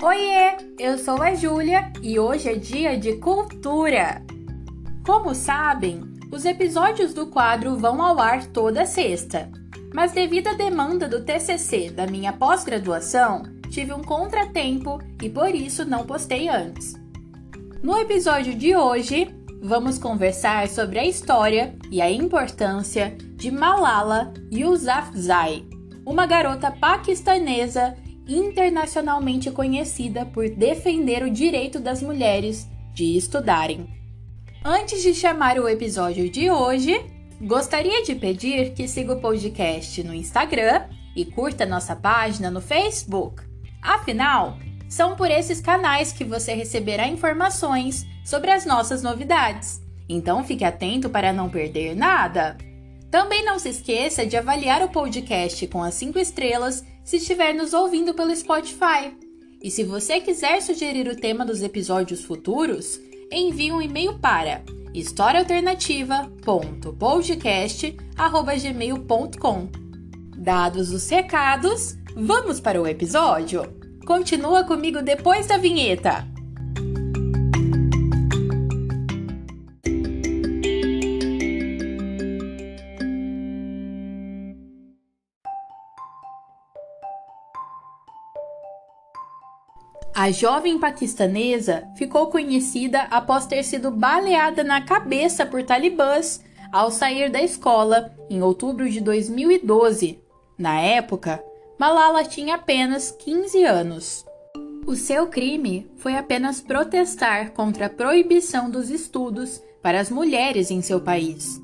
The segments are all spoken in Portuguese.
Oiê, eu sou a Júlia e hoje é dia de cultura. Como sabem, os episódios do quadro vão ao ar toda sexta, mas devido à demanda do TCC da minha pós-graduação, tive um contratempo e por isso não postei antes. No episódio de hoje, vamos conversar sobre a história e a importância de Malala Yousafzai, uma garota paquistanesa internacionalmente conhecida por defender o direito das mulheres de estudarem. Antes de chamar o episódio de hoje, gostaria de pedir que siga o podcast no Instagram e curta nossa página no Facebook. Afinal, são por esses canais que você receberá informações sobre as nossas novidades. Então fique atento para não perder nada. Também não se esqueça de avaliar o podcast com as 5 estrelas se estiver nos ouvindo pelo Spotify. E se você quiser sugerir o tema dos episódios futuros, envie um e-mail para historiaalternativa.podcast@gmail.com. Dados os recados, vamos para o episódio? Continua comigo depois da vinheta! A jovem paquistanesa ficou conhecida após ter sido baleada na cabeça por talibãs ao sair da escola em outubro de 2012. Na época, Malala tinha apenas 15 anos. O seu crime foi apenas protestar contra a proibição dos estudos para as mulheres em seu país.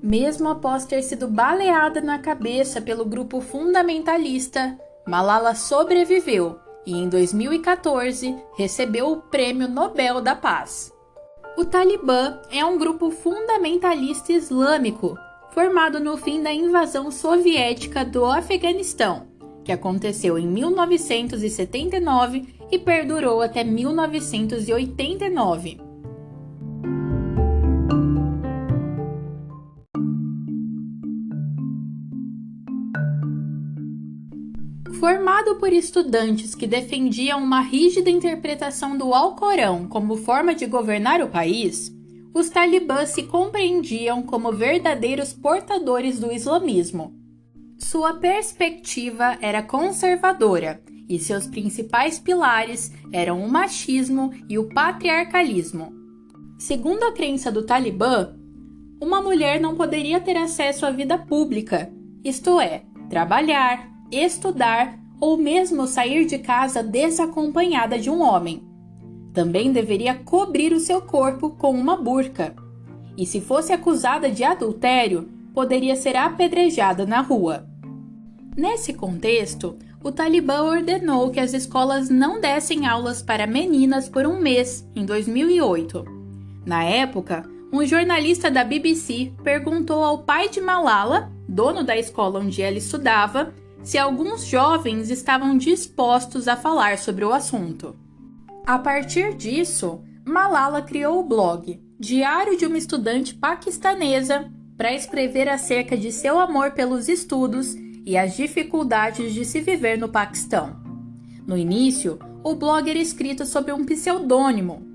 Mesmo após ter sido baleada na cabeça pelo grupo fundamentalista, Malala sobreviveu e em 2014 recebeu o Prêmio Nobel da Paz. O Talibã é um grupo fundamentalista islâmico formado no fim da invasão soviética do Afeganistão, que aconteceu em 1979 e perdurou até 1989. Formado por estudantes que defendiam uma rígida interpretação do Alcorão como forma de governar o país, os talibãs se compreendiam como verdadeiros portadores do islamismo. Sua perspectiva era conservadora e seus principais pilares eram o machismo e o patriarcalismo. Segundo a crença do Talibã, uma mulher não poderia ter acesso à vida pública, isto é, trabalhar, estudar ou mesmo sair de casa desacompanhada de um homem. Também deveria cobrir o seu corpo com uma burca. E se fosse acusada de adultério, poderia ser apedrejada na rua. Nesse contexto, o Talibã ordenou que as escolas não dessem aulas para meninas por um mês, em 2008. Na época, um jornalista da BBC perguntou ao pai de Malala, dono da escola onde ela estudava, se alguns jovens estavam dispostos a falar sobre o assunto. A partir disso, Malala criou o blog Diário de uma Estudante Paquistanesa para escrever acerca de seu amor pelos estudos e as dificuldades de se viver no Paquistão. No início, o blog era escrito sob um pseudônimo,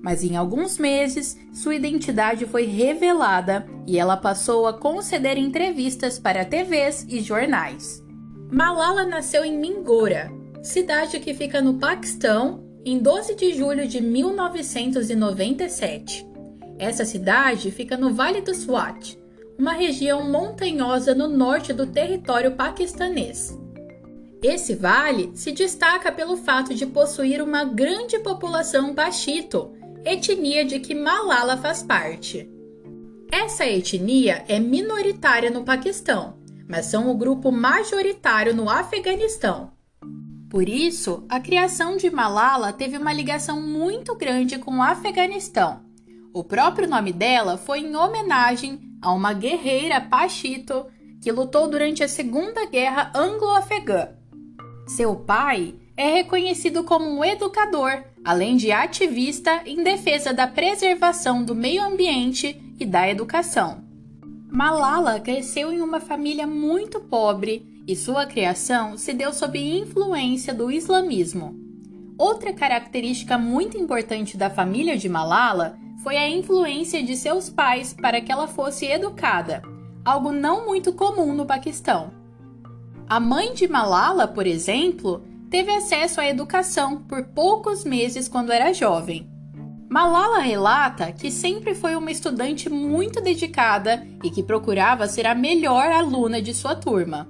mas em alguns meses sua identidade foi revelada e ela passou a conceder entrevistas para TVs e jornais. Malala nasceu em Mingora, cidade que fica no Paquistão, em 12 de julho de 1997. Essa cidade fica no Vale do Swat, uma região montanhosa no norte do território paquistanês. Esse vale se destaca pelo fato de possuir uma grande população paixito, etnia de que Malala faz parte. Essa etnia é minoritária no Paquistão, mas são o grupo majoritário no Afeganistão. Por isso, a criação de Malala teve uma ligação muito grande com o Afeganistão. O próprio nome dela foi em homenagem a uma guerreira paixito que lutou durante a Segunda Guerra Anglo-Afegã. Seu pai é reconhecido como um educador, além de ativista em defesa da preservação do meio ambiente e da educação. Malala cresceu em uma família muito pobre e sua criação se deu sob influência do islamismo. Outra característica muito importante da família de Malala foi a influência de seus pais para que ela fosse educada, algo não muito comum no Paquistão. A mãe de Malala, por exemplo, teve acesso à educação por poucos meses quando era jovem. Malala relata que sempre foi uma estudante muito dedicada e que procurava ser a melhor aluna de sua turma.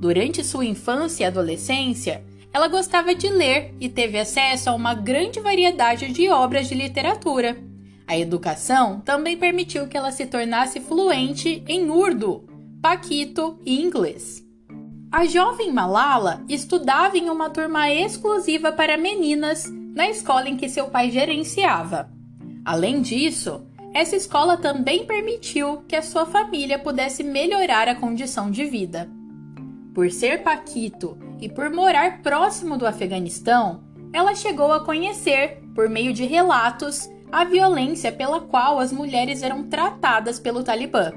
Durante sua infância e adolescência, ela gostava de ler e teve acesso a uma grande variedade de obras de literatura. A educação também permitiu que ela se tornasse fluente em Urdu, paquito e inglês. A jovem Malala estudava em uma turma exclusiva para meninas na escola em que seu pai gerenciava. Além disso, essa escola também permitiu que a sua família pudesse melhorar a condição de vida. Por ser paquito e por morar próximo do Afeganistão, ela chegou a conhecer, por meio de relatos, a violência pela qual as mulheres eram tratadas pelo Talibã.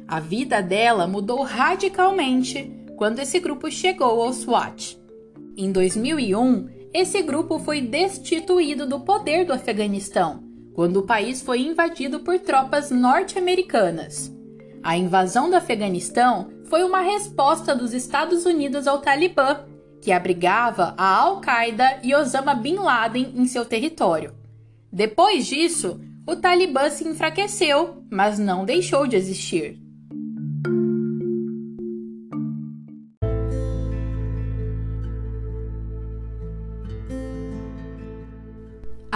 A vida dela mudou radicalmente quando esse grupo chegou ao SWAT. Em 2001, esse grupo foi destituído do poder do Afeganistão, quando o país foi invadido por tropas norte-americanas. A invasão do Afeganistão foi uma resposta dos Estados Unidos ao Talibã, que abrigava a Al-Qaeda e Osama Bin Laden em seu território. Depois disso, o Talibã se enfraqueceu, mas não deixou de existir.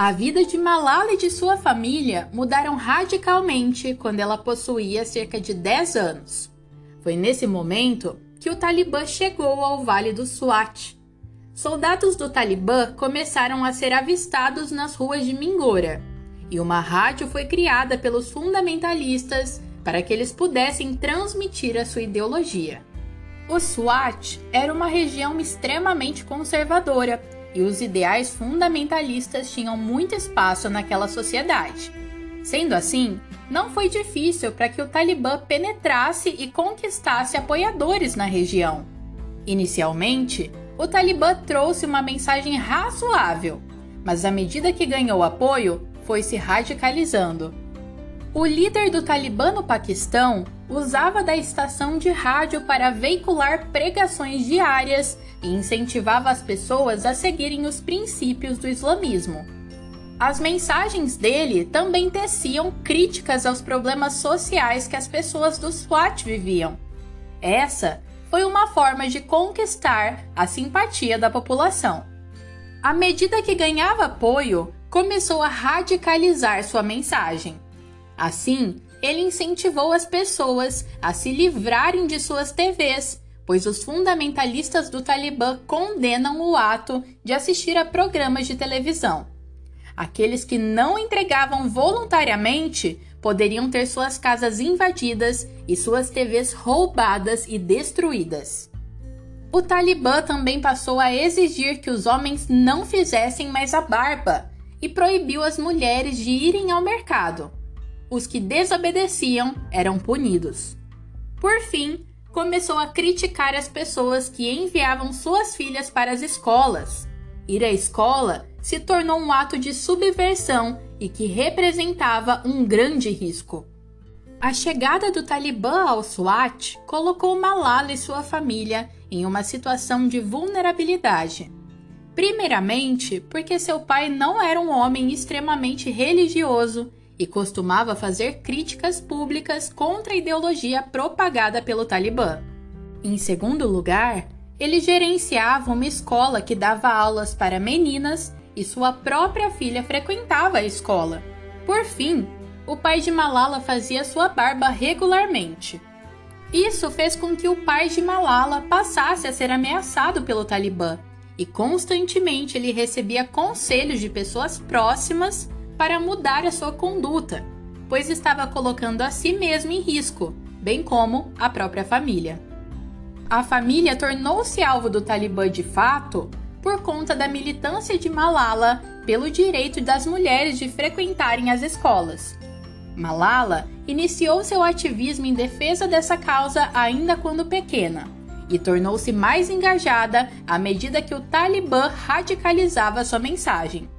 A vida de Malala e de sua família mudaram radicalmente quando ela possuía cerca de 10 anos. Foi nesse momento que o Talibã chegou ao Vale do Swat. Soldados do Talibã começaram a ser avistados nas ruas de Mingora, e uma rádio foi criada pelos fundamentalistas para que eles pudessem transmitir a sua ideologia. O Swat era uma região extremamente conservadora, e os ideais fundamentalistas tinham muito espaço naquela sociedade. Sendo assim, não foi difícil para que o Talibã penetrasse e conquistasse apoiadores na região. Inicialmente, o Talibã trouxe uma mensagem razoável, mas à medida que ganhou apoio, foi se radicalizando. O líder do Talibã no Paquistão usava da estação de rádio para veicular pregações diárias e incentivava as pessoas a seguirem os princípios do islamismo. As mensagens dele também teciam críticas aos problemas sociais que as pessoas do SWAT viviam. Essa foi uma forma de conquistar a simpatia da população. À medida que ganhava apoio, começou a radicalizar sua mensagem. Assim, ele incentivou as pessoas a se livrarem de suas TVs, pois os fundamentalistas do Talibã condenam o ato de assistir a programas de televisão. Aqueles que não entregavam voluntariamente poderiam ter suas casas invadidas e suas TVs roubadas e destruídas. O Talibã também passou a exigir que os homens não fizessem mais a barba e proibiu as mulheres de irem ao mercado. Os que desobedeciam eram punidos. Por fim, começou a criticar as pessoas que enviavam suas filhas para as escolas. Ir à escola se tornou um ato de subversão e que representava um grande risco. A chegada do Talibã ao SWAT colocou Malala e sua família em uma situação de vulnerabilidade. Primeiramente, porque seu pai não era um homem extremamente religioso e costumava fazer críticas públicas contra a ideologia propagada pelo Talibã. Em segundo lugar, ele gerenciava uma escola que dava aulas para meninas e sua própria filha frequentava a escola. Por fim, o pai de Malala fazia sua barba regularmente. Isso fez com que o pai de Malala passasse a ser ameaçado pelo Talibã e constantemente ele recebia conselhos de pessoas próximas para mudar a sua conduta, pois estava colocando a si mesmo em risco, bem como a própria família. A família tornou-se alvo do Talibã de fato por conta da militância de Malala pelo direito das mulheres de frequentarem as escolas. Malala iniciou seu ativismo em defesa dessa causa ainda quando pequena, e tornou-se mais engajada à medida que o Talibã radicalizava sua mensagem.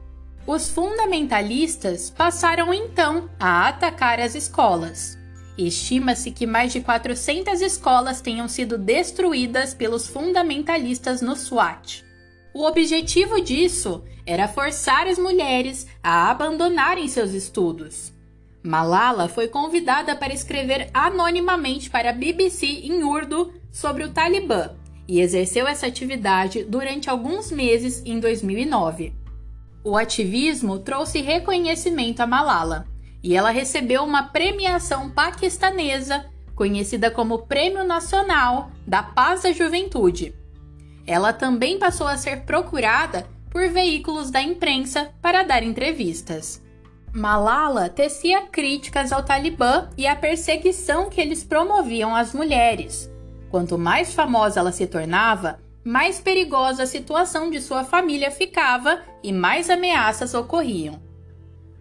Os fundamentalistas passaram então a atacar as escolas. Estima-se que mais de 400 escolas tenham sido destruídas pelos fundamentalistas no Swat. O objetivo disso era forçar as mulheres a abandonarem seus estudos. Malala foi convidada para escrever anonimamente para a BBC em urdu sobre o Talibã e exerceu essa atividade durante alguns meses em 2009. O ativismo trouxe reconhecimento a Malala e ela recebeu uma premiação paquistanesa conhecida como Prêmio Nacional da Paz da Juventude. Ela também passou a ser procurada por veículos da imprensa para dar entrevistas. Malala tecia críticas ao Talibã e à perseguição que eles promoviam às mulheres. Quanto mais famosa ela se tornava, mais perigosa a situação de sua família ficava e mais ameaças ocorriam.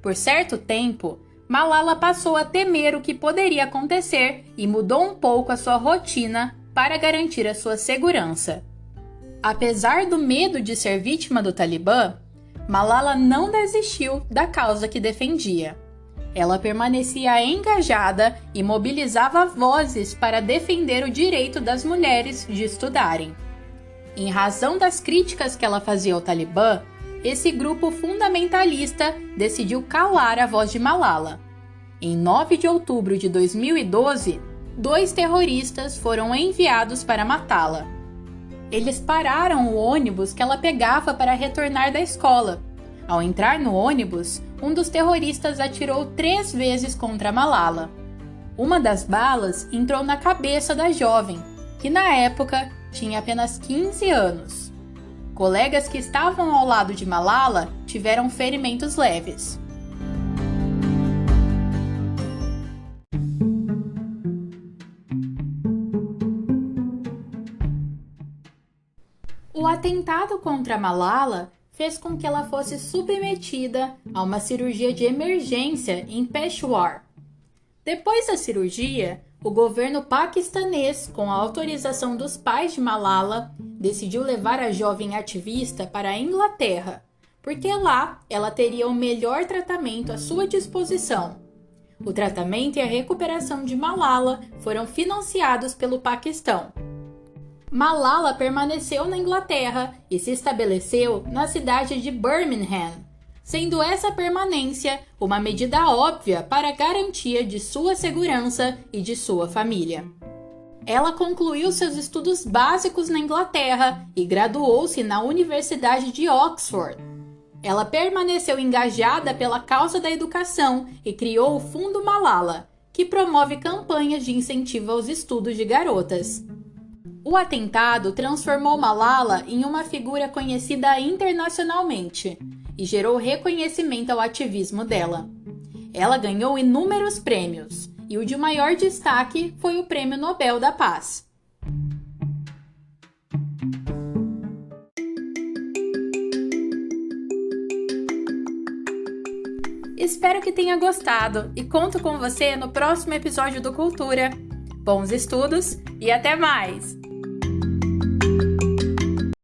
Por certo tempo, Malala passou a temer o que poderia acontecer e mudou um pouco a sua rotina para garantir a sua segurança. Apesar do medo de ser vítima do Talibã, Malala não desistiu da causa que defendia. Ela permanecia engajada e mobilizava vozes para defender o direito das mulheres de estudarem. Em razão das críticas que ela fazia ao Talibã, esse grupo fundamentalista decidiu calar a voz de Malala. Em 9 de outubro de 2012, 2 terroristas foram enviados para matá-la. Eles pararam o ônibus que ela pegava para retornar da escola. Ao entrar no ônibus, um dos terroristas atirou 3 vezes contra Malala. Uma das balas entrou na cabeça da jovem, que na época tinha apenas 15 anos. Colegas que estavam ao lado de Malala tiveram ferimentos leves. O atentado contra Malala fez com que ela fosse submetida a uma cirurgia de emergência em Peshawar. Depois da cirurgia, o governo paquistanês, com a autorização dos pais de Malala, decidiu levar a jovem ativista para a Inglaterra, porque lá ela teria o melhor tratamento à sua disposição. O tratamento e a recuperação de Malala foram financiados pelo Paquistão. Malala permaneceu na Inglaterra e se estabeleceu na cidade de Birmingham, sendo essa permanência uma medida óbvia para a garantia de sua segurança e de sua família. Ela concluiu seus estudos básicos na Inglaterra e graduou-se na Universidade de Oxford. Ela permaneceu engajada pela causa da educação e criou o Fundo Malala, que promove campanhas de incentivo aos estudos de garotas. O atentado transformou Malala em uma figura conhecida internacionalmente e gerou reconhecimento ao ativismo dela. Ela ganhou inúmeros prêmios e o de maior destaque foi o Prêmio Nobel da Paz. Espero que tenha gostado e conto com você no próximo episódio do Cultura. Bons estudos e até mais!